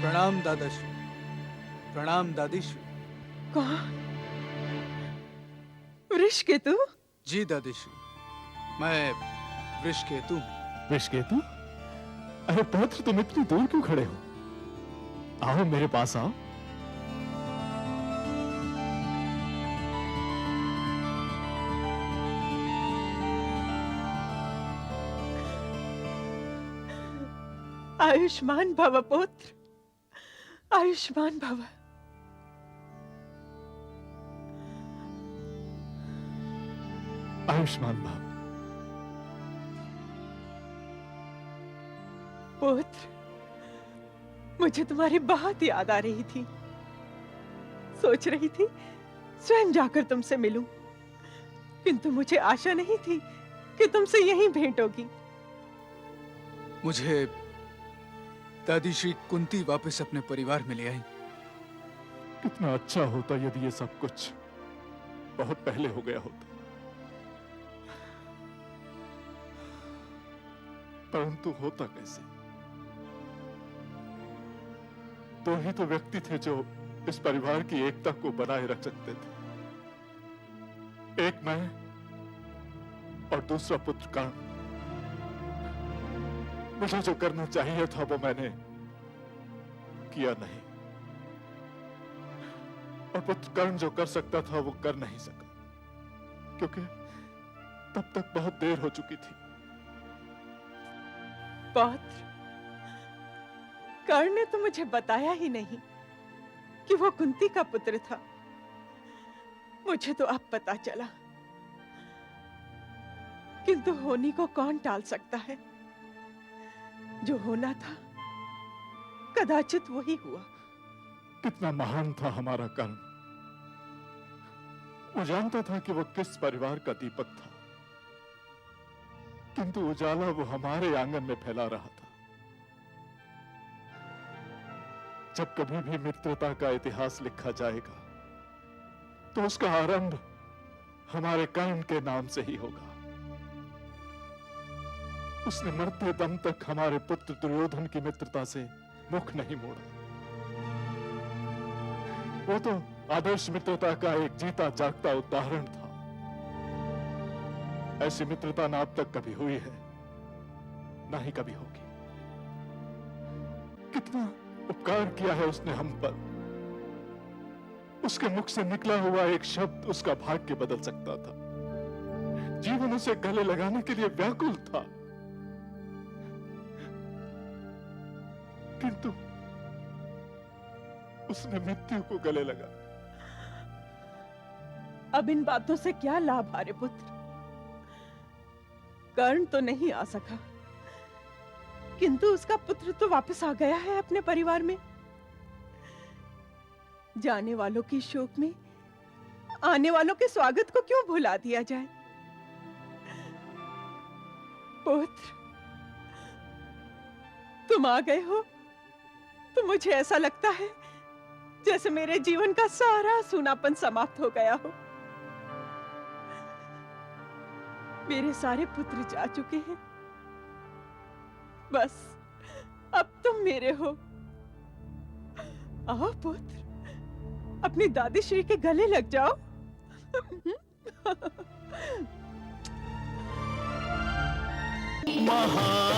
प्रणाम दादाश्री, प्रणाम दादीश्री। कौन? वृषकेतु? जी दादीश्री, मैं वृषकेतु हूँ। वृषकेतु? अरे पौत्र, तुम इतनी दूर क्यों खड़े हो? आओ मेरे पास आओ। आयुष्मान भव पुत्र, आयुष्मान भव। आयुष्मान भव। पुत्र, मुझे तुम्हारी बहुत याद आ रही थी। सोच रही थी स्वयं जाकर तुमसे मिलूं, किंतु मुझे आशा नहीं थी कि तुमसे यहीं भेंट होगी। मुझे दादीश्री कुंती वापस अपने परिवार में ले आई। कितना अच्छा होता यदि ये सब कुछ बहुत पहले हो गया होता, परंतु होता कैसे? दो ही तो व्यक्ति थे जो इस परिवार की एकता को बनाए रख सकते थे, एक मैं और दूसरा पुत्र कर्ण। मुझे जो करना चाहिए था वो मैंने किया नहीं, और पुत्र कर्ण जो कर सकता था वो कर नहीं सका, क्योंकि तब तक बहुत देर हो चुकी थी। पुत्र, कर्ण ने तो मुझे बताया ही नहीं कि वो कुंती का पुत्र था। मुझे तो अब पता चला, किंतु होनी को कौन टाल सकता है? जो होना था कदाचित वही हुआ। कितना महान था हमारा कर्ण। वो जानता था कि वो किस परिवार का दीपक था, किंतु उजाला वो हमारे आंगन में फैला रहा था। जब कभी भी मित्रता का इतिहास लिखा जाएगा तो उसका आरंभ हमारे कर्ण के नाम से ही होगा। उसने मरते दम तक हमारे पुत्र दुर्योधन की मित्रता से मुख नहीं मोड़ा। वो तो आदर्श मित्रता का एक जीता जागता उदाहरण था। ऐसी मित्रता ना अब तक कभी हुई है, ना ही कभी होगी। कितना उपकार किया है उसने हम पर। उसके मुख से निकला हुआ एक शब्द उसका भाग्य बदल सकता था। जीवन उसे गले लगाने के लिए व्याकुल था, किंतु उसने मृत्यु को गले लगा। अब इन बातों से क्या लाभ आर्य पुत्र? कर्ण तो नहीं आ सका, किंतु उसका पुत्र तो वापस आ गया है अपने परिवार में। जाने वालों की शोक में आने वालों के स्वागत को क्यों भुला दिया जाए? पुत्र, तुम आ गए हो तो मुझे ऐसा लगता है जैसे मेरे जीवन का सारा सूनापन समाप्त हो गया हो। मेरे सारे पुत्र जा चुके हैं, बस अब तुम मेरे हो। आओ पुत्र, अपनी दादीश्री के गले लग जाओ। महा